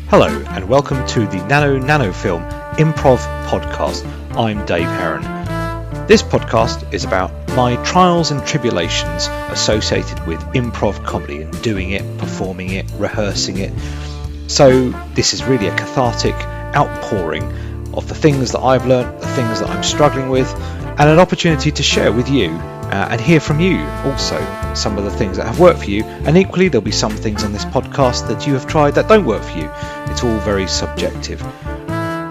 Hello and welcome to the Nano Film Improv Podcast. I'm Dave Heron. This podcast is about my trials and tribulations associated with improv comedy and doing it, performing it, rehearsing it. So this is really a cathartic outpouring of the things that I've learnt, the things that I'm struggling with, and an opportunity to share with you and hear from you also some of the things that have worked for you, and equally there'll be some things on this podcast that you have tried that don't work for you. It's all very subjective.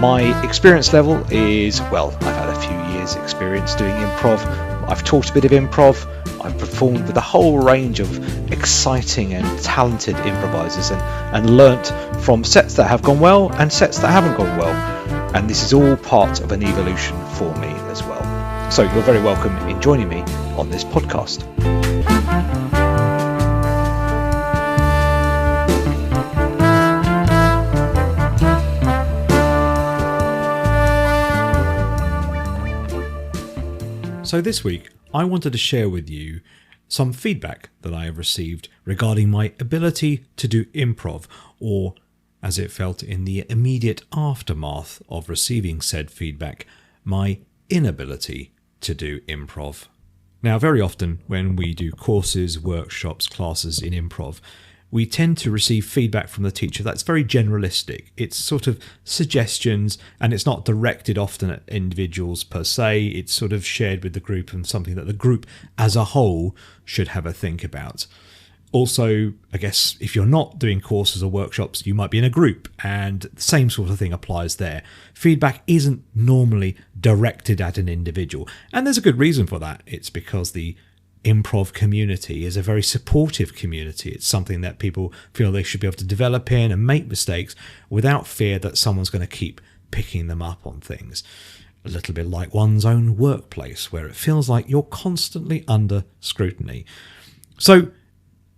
My experience level is, well, I've had a few years experience doing improv. I've taught a bit of improv. I've performed with a whole range of exciting and talented improvisers and learnt from sets that have gone well and sets that haven't gone well. And this is all part of an evolution for me as well. So you're very welcome in joining me on this podcast. So this week, I wanted to share with you some feedback that I have received regarding my ability to do improv, or as it felt in the immediate aftermath of receiving said feedback, my inability to do improv. Now, very often when we do courses, workshops, classes in improv, we tend to receive feedback from the teacher that's very generalistic. It's sort of suggestions, and it's not directed often at individuals per se. It's sort of shared with the group and something that the group as a whole should have a think about. Also, I guess if you're not doing courses or workshops, you might be in a group, and the same sort of thing applies there. Feedback isn't normally directed at an individual, and there's a good reason for that. It's because the improv community is a very supportive community. It's something that people feel they should be able to develop in and make mistakes without fear that someone's going to keep picking them up on things. A little bit like one's own workplace, where it feels like you're constantly under scrutiny. So,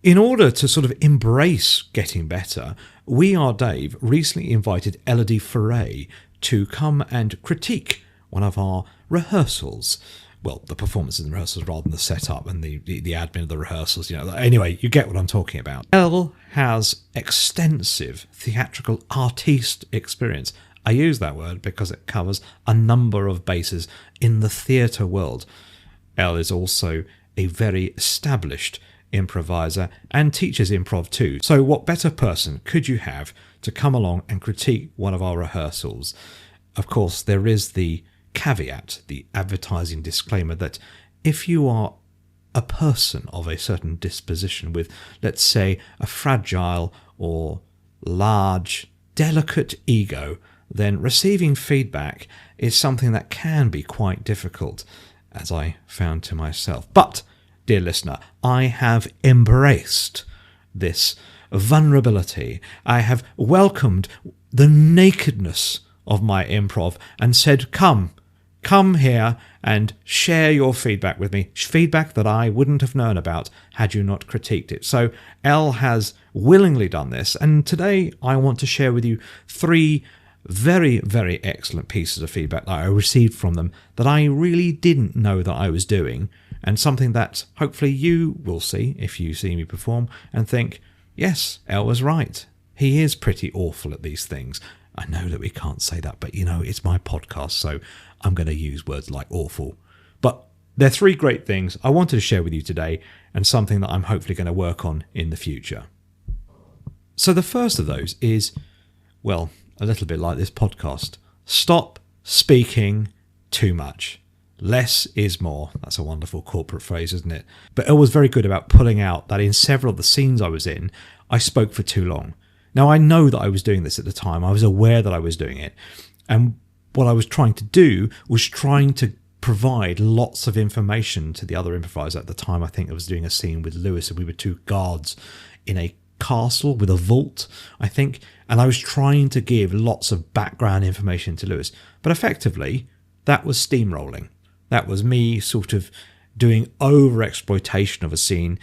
in order to sort of embrace getting better, We Are Dave recently invited Elodie Foray to come and critique one of our rehearsals. Well, the performances and rehearsals rather than the setup and the admin of the rehearsals. Anyway, you get what I'm talking about. Elle has extensive theatrical artiste experience. I use that word because it covers a number of bases in the theatre world. Elle is also a very established improviser and teaches improv too. So what better person could you have to come along and critique one of our rehearsals? Of course, there is the caveat, the advertising disclaimer, that if you are a person of a certain disposition with, let's say, a fragile or large, delicate ego, then receiving feedback is something that can be quite difficult, as I found to myself. But dear listener, I have embraced this vulnerability. I have welcomed the nakedness of my improv and said, come here and share your feedback with me. Feedback that I wouldn't have known about had you not critiqued it. So Elle has willingly done this. And today I want to share with you 3 very, very excellent pieces of feedback that I received from them that I really didn't know that I was doing, and something that hopefully you will see if you see me perform and think, yes, Elle was right. He is pretty awful at these things. I know that we can't say that, but it's my podcast, so I'm going to use words like awful. But there are 3 great things I wanted to share with you today, and something that I'm hopefully going to work on in the future. So the first of those is, well, a little bit like this podcast. Stop speaking too much. Less is more. That's a wonderful corporate phrase, isn't it? But Elle was very good about pulling out that in several of the scenes I was in, I spoke for too long. Now, I know that I was doing this at the time. I was aware that I was doing it. And what I was trying to do was trying to provide lots of information to the other improviser. At the time, I think I was doing a scene with Lewis, and we were 2 guards in a castle with a vault, I think. And I was trying to give lots of background information to Lewis. But effectively, that was steamrolling. That was me sort of doing over-exploitation of a scene,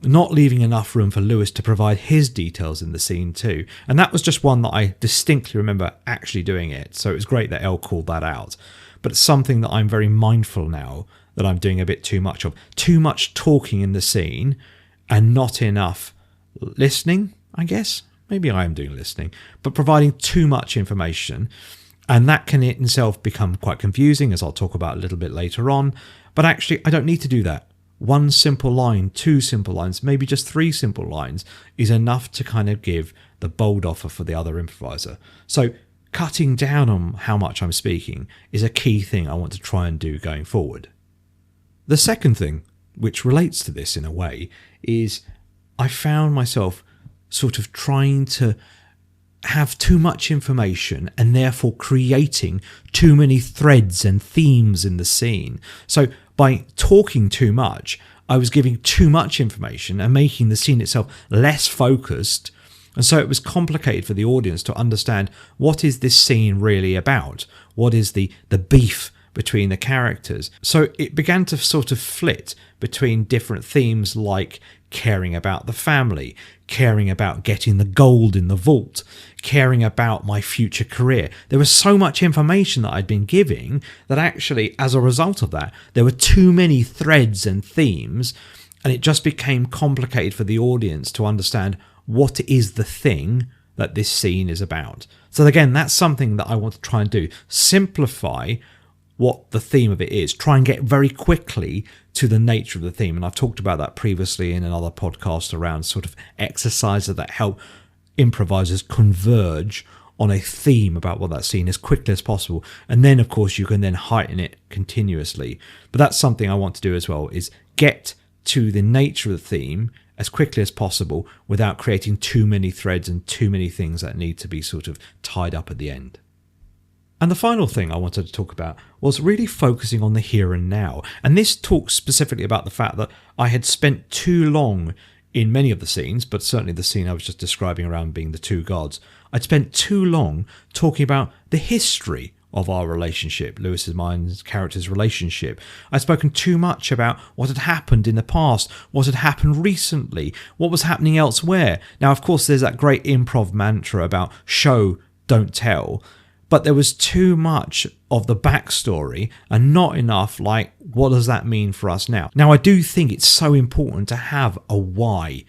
not leaving enough room for Lewis to provide his details in the scene too. And that was just one that I distinctly remember actually doing it. So it was great that Elle called that out. But it's something that I'm very mindful now that I'm doing a bit too much of. Too much talking in the scene and not enough listening, I guess. maybe I am doing listening, but providing too much information. And that can in itself become quite confusing, as I'll talk about a little bit later on. But actually, I don't need to do that. One simple line, two simple lines, maybe just three simple lines is enough to kind of give the bold offer for the other improviser. So cutting down on how much I'm speaking is a key thing I want to try and do going forward. The second thing, which relates to this in a way, is I found myself sort of trying to have too much information and therefore creating too many threads and themes in the scene. So by talking too much, I was giving too much information and making the scene itself less focused. And so it was complicated for the audience to understand, what is this scene really about? What is the beef between the characters? So it began to sort of flit between different themes, like caring about the family, caring about getting the gold in the vault, caring about my future career. There was so much information that I'd been giving that actually, as a result of that, there were too many threads and themes, and it just became complicated for the audience to understand what is the thing that this scene is about. So again, that's something that I want to try and do. Simplify what the theme of it is. Try and get very quickly to the nature of the theme. And I've talked about that previously in another podcast around sort of exercises that help improvisers converge on a theme about what that scene as quickly as possible. And then, of course, you can then heighten it continuously. But that's something I want to do as well, is get to the nature of the theme as quickly as possible without creating too many threads and too many things that need to be sort of tied up at the end. And the final thing I wanted to talk about was really focusing on the here and now. And this talks specifically about the fact that I had spent too long in many of the scenes, but certainly the scene I was just describing around being the two gods, I'd spent too long talking about the history of our relationship, Lewis's mind's character's relationship. I'd spoken too much about what had happened in the past, what had happened recently, what was happening elsewhere. Now, of course, there's that great improv mantra about show, don't tell. But there was too much of the backstory and not enough like, what does that mean for us now? Now, I do think it's so important to have a why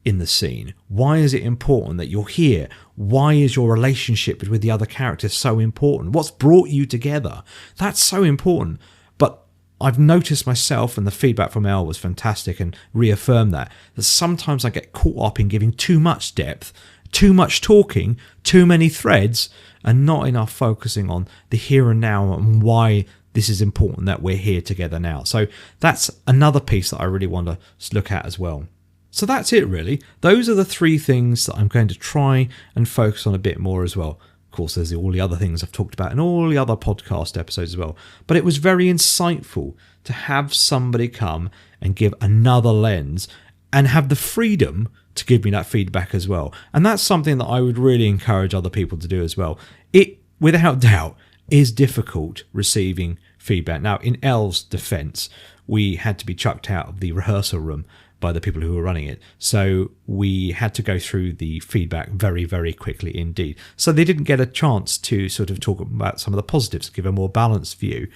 in the scene. Why is it important that you're here? Why is your relationship with the other characters so important? What's brought you together? That's so important. But I've noticed myself, and the feedback from Elle was fantastic and reaffirmed that sometimes I get caught up in giving too much depth, too much talking, too many threads, and not enough focusing on the here and now and why this is important that we're here together now. So that's another piece that I really want to look at as well. So that's it really. Those are the three things that I'm going to try and focus on a bit more as well. Of course, there's all the other things I've talked about in all the other podcast episodes as well. But it was very insightful to have somebody come and give another lens and have the freedom to give me that feedback as well. And that's something that I would really encourage other people to do as well. It, without doubt, is difficult receiving feedback. Now, in Elle's defense, we had to be chucked out of the rehearsal room by the people who were running it. So we had to go through the feedback very, very quickly indeed. So they didn't get a chance to sort of talk about some of the positives, give a more balanced view.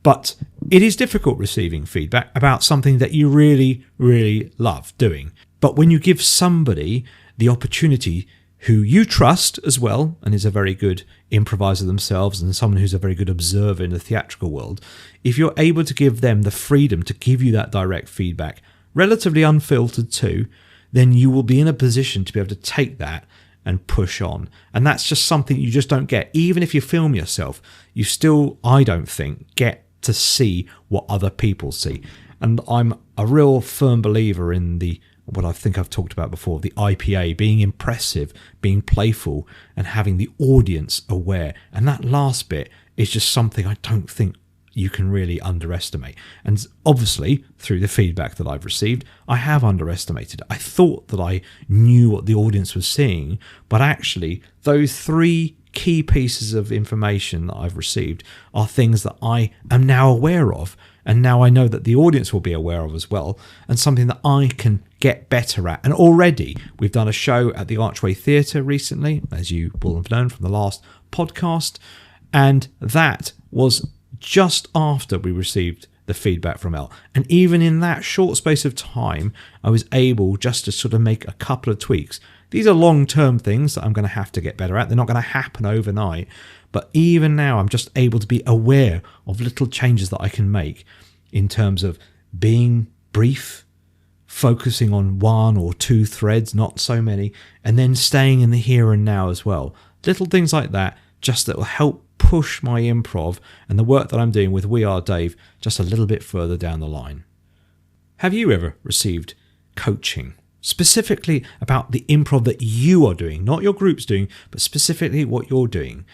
But it is difficult receiving feedback about something that you really, really love doing. But when you give somebody the opportunity who you trust as well, and is a very good improviser themselves and someone who's a very good observer in the theatrical world, if you're able to give them the freedom to give you that direct feedback, relatively unfiltered too, then you will be in a position to be able to take that and push on. And that's just something you just don't get. Even if you film yourself, you still, I don't think, get to see what other people see. And I'm a real firm believer in what I think I've talked about before, the IPA, being impressive, being playful, and having the audience aware. And that last bit is just something I don't think you can really underestimate. And obviously, through the feedback that I've received, I have underestimated it. I thought that I knew what the audience was seeing, but actually, those three key pieces of information that I've received are things that I am now aware of, and now I know that the audience will be aware of as well, and something that I can get better at. And already we've done a show at the Archway Theatre recently, as you will have known from the last podcast, and that was just after we received the feedback from Elle. And even in that short space of time, I was able just to sort of make a couple of tweaks These are long-term things that I'm going to have to get better at. They're not going to happen overnight. But even now, I'm just able to be aware of little changes that I can make in terms of being brief, focusing on one or two threads, not so many, and then staying in the here and now as well. Little things like that, just that will help push my improv and the work that I'm doing with We Are Dave just a little bit further down the line. Have you ever received coaching, specifically about the improv that you are doing, not your group's doing, but specifically what you're doing?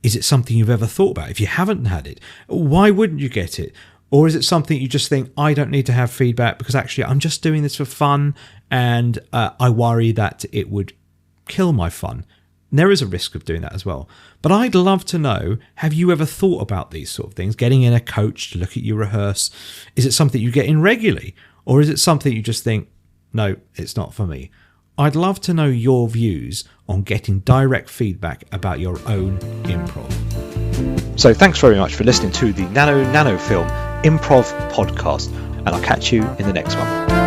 Is it something you've ever thought about? If you haven't had it, why wouldn't you get it? Or is it something you just think, I don't need to have feedback because actually I'm just doing this for fun and I worry that it would kill my fun? And there is a risk of doing that as well. But I'd love to know, have you ever thought about these sort of things? Getting in a coach to look at you rehearse? Is it something you get in regularly? Or is it something you just think, no, it's not for me? I'd love to know your views on getting direct feedback about your own improv. So thanks very much for listening to the Nano Film Improv Podcast, and I'll catch you in the next one.